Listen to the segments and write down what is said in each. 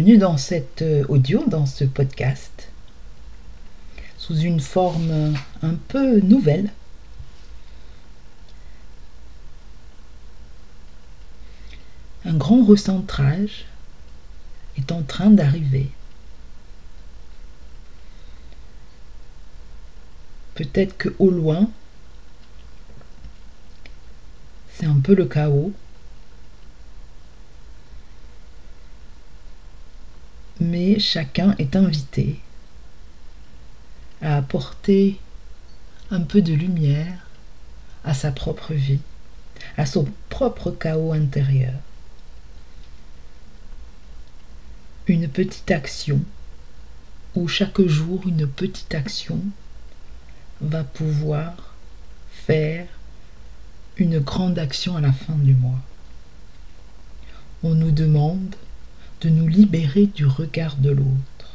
Bienvenue dans cet audio, dans ce podcast, sous une forme un peu nouvelle. Un grand recentrage est en train d'arriver. Peut-être qu'au loin, c'est un peu le chaos, mais chacun est invité à apporter un peu de lumière à sa propre vie, à son propre chaos intérieur. Une petite action, ou chaque jour une petite action, va pouvoir faire une grande action à la fin du mois. On nous demande de nous libérer du regard de l'autre,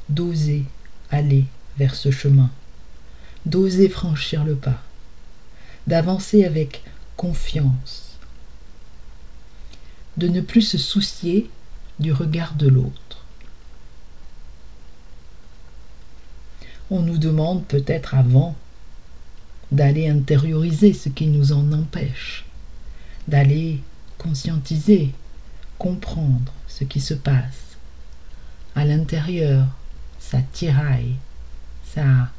d'oser aller vers ce chemin, d'oser franchir le pas, d'avancer avec confiance, de ne plus se soucier du regard de l'autre. On nous demande peut-être avant d'aller intérioriser ce qui nous en empêche, d'aller conscientiser, comprendre ce qui se passe. À l'intérieur, ça tiraille, ça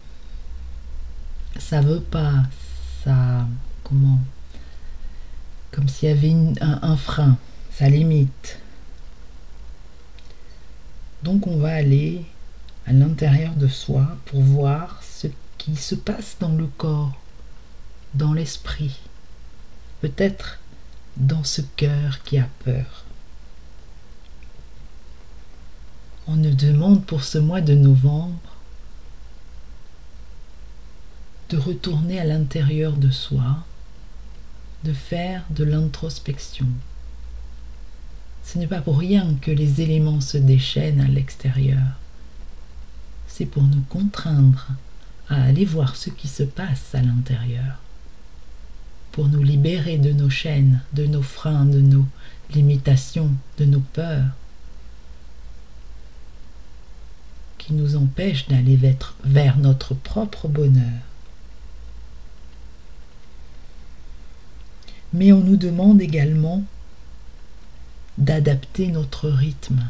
veut pas, ça, comme s'il y avait un frein, ça limite. Donc on va aller à l'intérieur de soi pour voir ce qui se passe dans le corps, dans l'esprit, peut-être dans ce cœur qui a peur. On nous demande pour ce mois de novembre de retourner à l'intérieur de soi, de faire de l'introspection. Ce n'est pas pour rien que les éléments se déchaînent à l'extérieur. C'est pour nous contraindre à aller voir ce qui se passe à l'intérieur, pour nous libérer de nos chaînes, de nos freins, de nos limitations, de nos peurs, qui nous empêchent d'aller vers notre propre bonheur. Mais on nous demande également d'adapter notre rythme,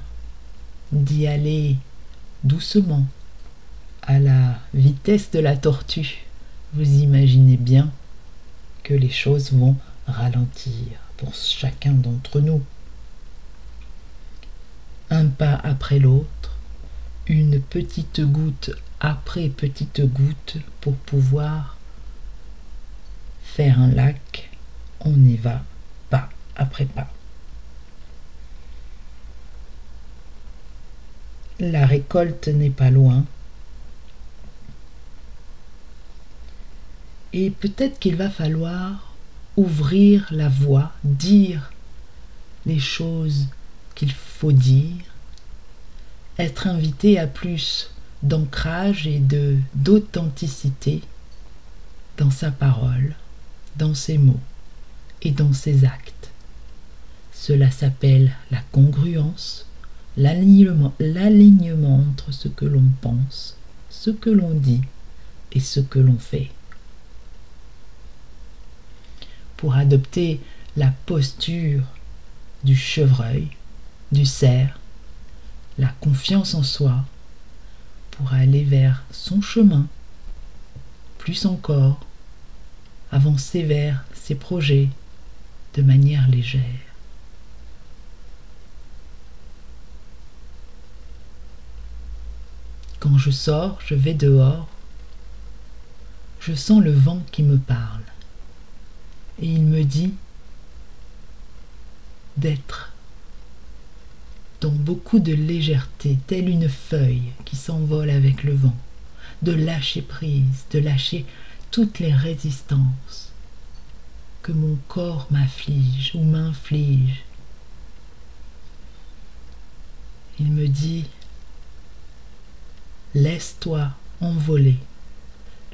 d'y aller doucement, à la vitesse de la tortue. Vous imaginez bien que les choses vont ralentir pour chacun d'entre nous. Un pas après l'autre, une petite goutte après petite goutte pour pouvoir faire un lac. On y va pas après pas. La récolte n'est pas loin. Et peut-être qu'il va falloir ouvrir la voie, dire les choses qu'il faut dire, être invité à plus d'ancrage et d'authenticité dans sa parole, dans ses mots et dans ses actes. Cela s'appelle la congruence, l'alignement entre ce que l'on pense, ce que l'on dit et ce que l'on fait. Pour adopter la posture du chevreuil, du cerf, la confiance en soi, pour aller vers son chemin, plus encore, avancer vers ses projets de manière légère. Quand je sors, je vais dehors, je sens le vent qui me parle. Et il me dit d'être dans beaucoup de légèreté, telle une feuille qui s'envole avec le vent, de lâcher prise, de lâcher toutes les résistances que mon corps m'afflige ou m'inflige. Il me dit, laisse-toi envoler,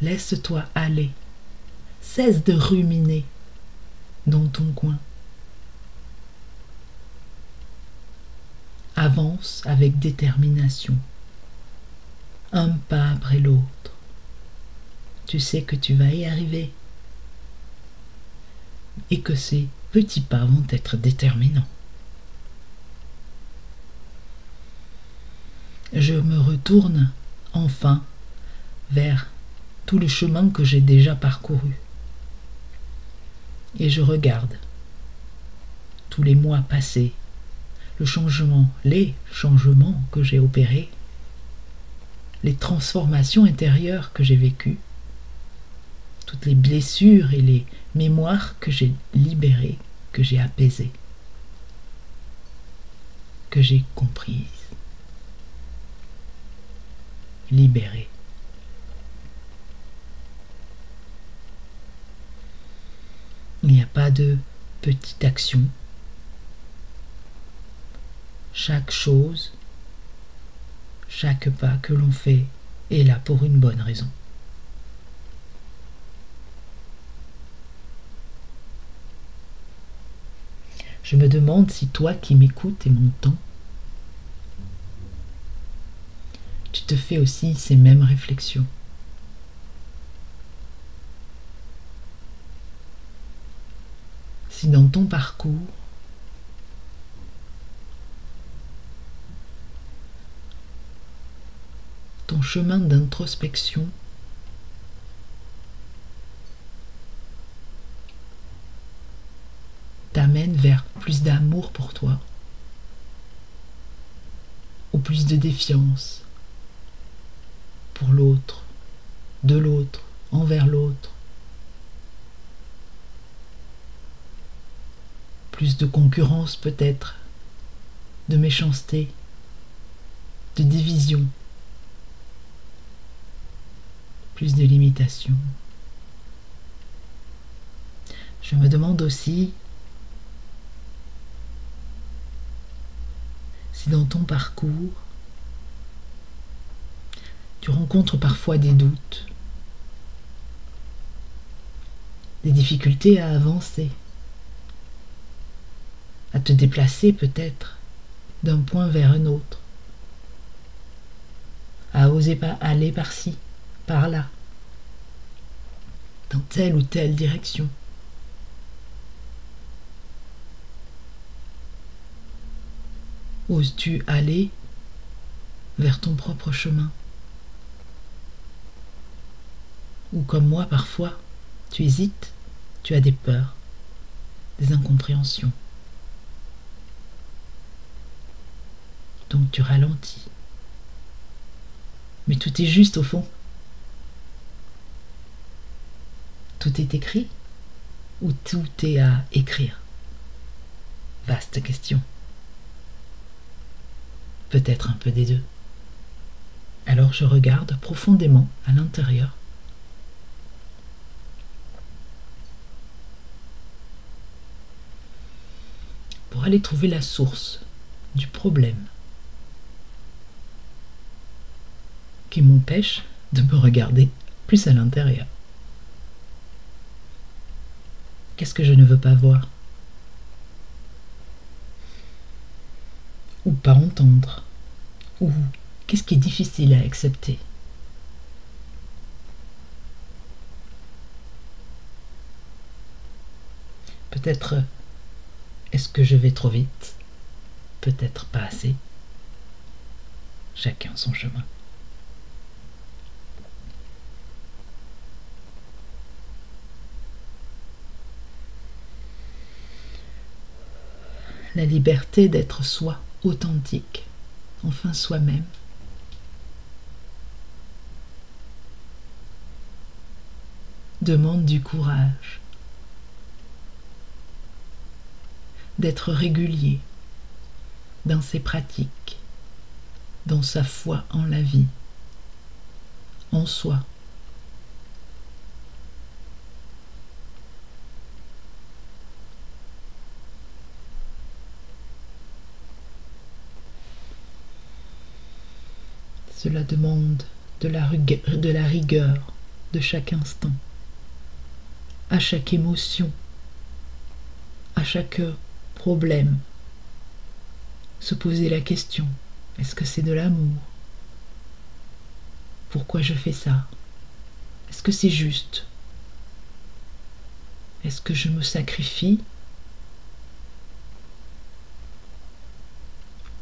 laisse-toi aller, cesse de ruminer dans ton coin. avance avec détermination, un pas après l'autre. Tu sais que tu vas y arriver et que ces petits pas vont être déterminants. Je me retourne enfin vers tout le chemin que j'ai déjà parcouru et je regarde tous les mois passés, les changements que j'ai opérés, les transformations intérieures que j'ai vécues, toutes les blessures et les mémoires que j'ai libérées, que j'ai apaisées, que j'ai comprises, libérées. Il n'y a pas de petite action. Chaque chose, chaque pas que l'on fait est là pour une bonne raison. Je me demande si toi qui m'écoutes et m'entends, tu te fais aussi ces mêmes réflexions. Si dans ton parcours, ton chemin d'introspection t'amène vers plus d'amour pour toi, ou plus de défiance pour l'autre, de l'autre, envers l'autre, plus de concurrence peut-être, de méchanceté, de division, plus de limitation. Je me demande aussi si dans ton parcours, tu rencontres parfois des doutes, des difficultés à avancer, à te déplacer peut-être d'un point vers un autre, à oser pas aller par-ci, par-là, dans telle ou telle direction. Oses-tu aller vers ton propre chemin? Ou comme moi parfois, tu hésites, tu as des peurs, des incompréhensions. Donc tu ralentis. Mais tout est juste au fond. Tout est écrit ou tout est à écrire? Vaste question. Peut-être un peu des deux. Alors je regarde profondément à l'intérieur. Pour aller trouver la source du problème qui m'empêche de me regarder plus à l'intérieur. Qu'est-ce que je ne veux pas voir? Ou pas entendre? Ou qu'est-ce qui est difficile à accepter? Peut-être est-ce que je vais trop vite? Peut-être pas assez. Chacun son chemin. La liberté d'être soi, authentique, enfin soi-même. Demande du courage, d'être régulier dans ses pratiques, dans sa foi en la vie, en soi. Cela demande de la rigueur de chaque instant, à chaque émotion, à chaque problème, Se poser la question, est-ce que c'est de l'amour? Pourquoi je fais ça? Est-ce que c'est juste? Est-ce que je me sacrifie?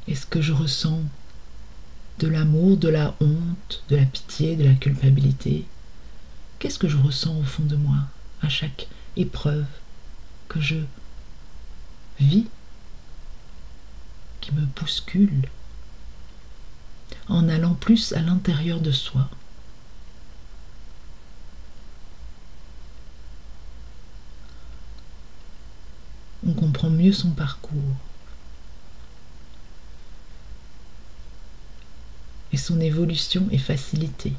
Est-ce que je ressens de l'amour, de la honte, de la pitié, de la culpabilité? Qu'est-ce que je ressens au fond de moi à chaque épreuve que je vis, qui me bouscule, en allant plus à l'intérieur de soi? On comprend mieux son parcours et son évolution est facilitée.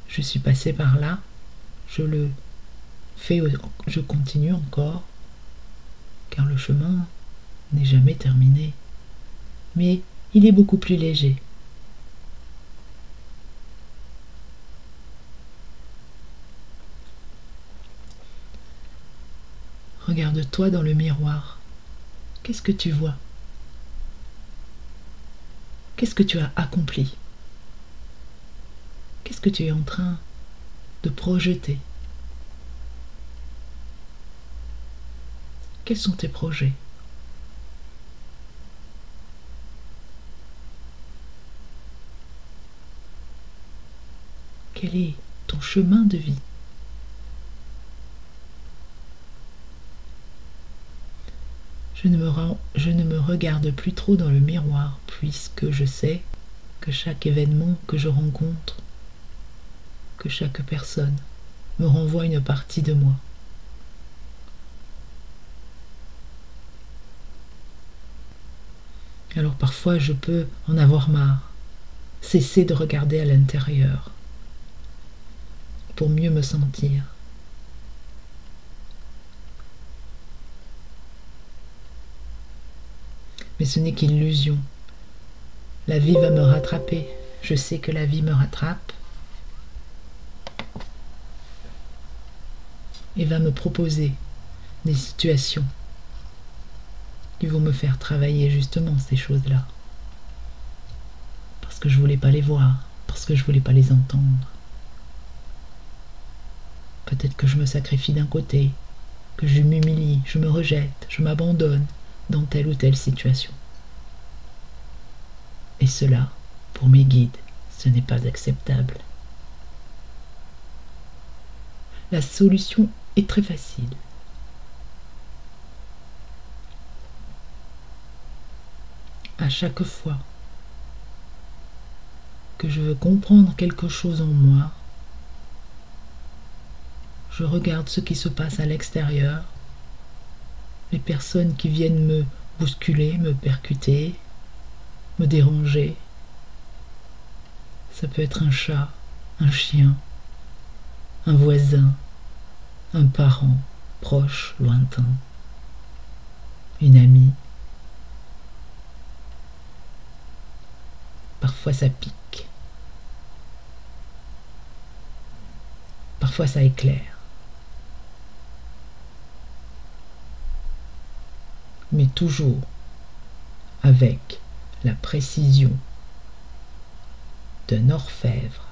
Je suis passée par là, je continue encore, car le chemin n'est jamais terminé, mais il est beaucoup plus léger. Regarde-toi dans le miroir. Qu'est-ce que tu vois? Qu'est-ce que tu as accompli? Qu'est-ce que tu es en train de projeter? Quels sont tes projets? Quel est ton chemin de vie? Je ne me regarde plus trop dans le miroir, puisque je sais que chaque événement que je rencontre, que chaque personne me renvoie une partie de moi. Alors parfois je peux en avoir marre, cesser de regarder à l'intérieur pour mieux me sentir. Mais ce n'est qu'illusion. La vie va me rattraper. Je sais que la vie me rattrape et va me proposer des situations qui vont me faire travailler justement ces choses-là. Parce que je voulais pas les voir, parce que je voulais pas les entendre. Peut-être que je me sacrifie d'un côté, que je m'humilie, je me rejette, je m'abandonne dans telle ou telle situation. Et cela, pour mes guides, ce n'est pas acceptable. La solution est très facile. À chaque fois que je veux comprendre quelque chose en moi, je regarde ce qui se passe à l'extérieur, les personnes qui viennent me bousculer, me percuter, me déranger. Ça peut être un chat, un chien, un voisin, un parent, proche, lointain, une amie. Parfois ça pique, parfois ça éclaire. Mais toujours avec la précision d'un orfèvre.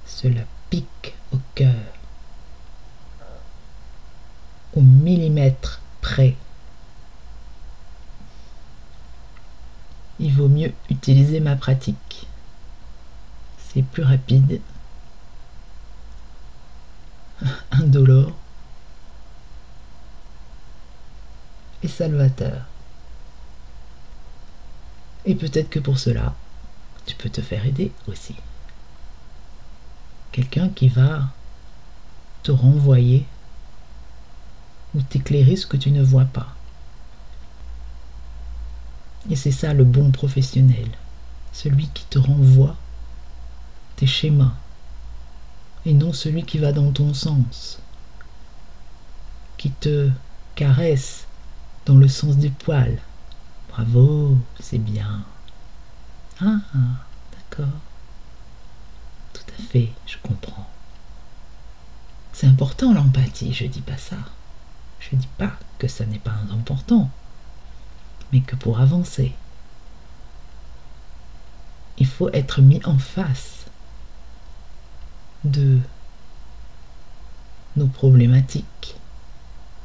Cela pique au cœur, au millimètre près. Il vaut mieux utiliser ma pratique. C'est plus rapide, indolore et salvateur. Et peut-être que pour cela, tu peux te faire aider aussi. Quelqu'un qui va te renvoyer ou t'éclairer ce que tu ne vois pas. Et c'est ça le bon professionnel, celui qui te renvoie tes schémas et non celui qui va dans ton sens, qui te caresse dans le sens du poil. Bravo, c'est bien. Ah, d'accord. Tout à fait, je comprends. C'est important l'empathie, je dis pas ça. Je ne dis pas que ça n'est pas important, mais que pour avancer, il faut être mis en face de nos problématiques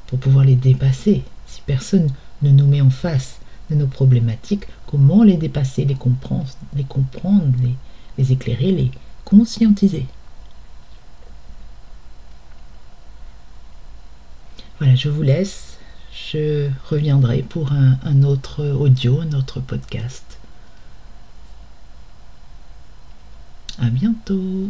pour pouvoir les dépasser. Si personne ne nous met en face de nos problématiques, comment les dépasser, les comprendre, les éclairer, les conscientiser? Voilà, je vous laisse. Je reviendrai pour un autre audio, un autre podcast. À bientôt.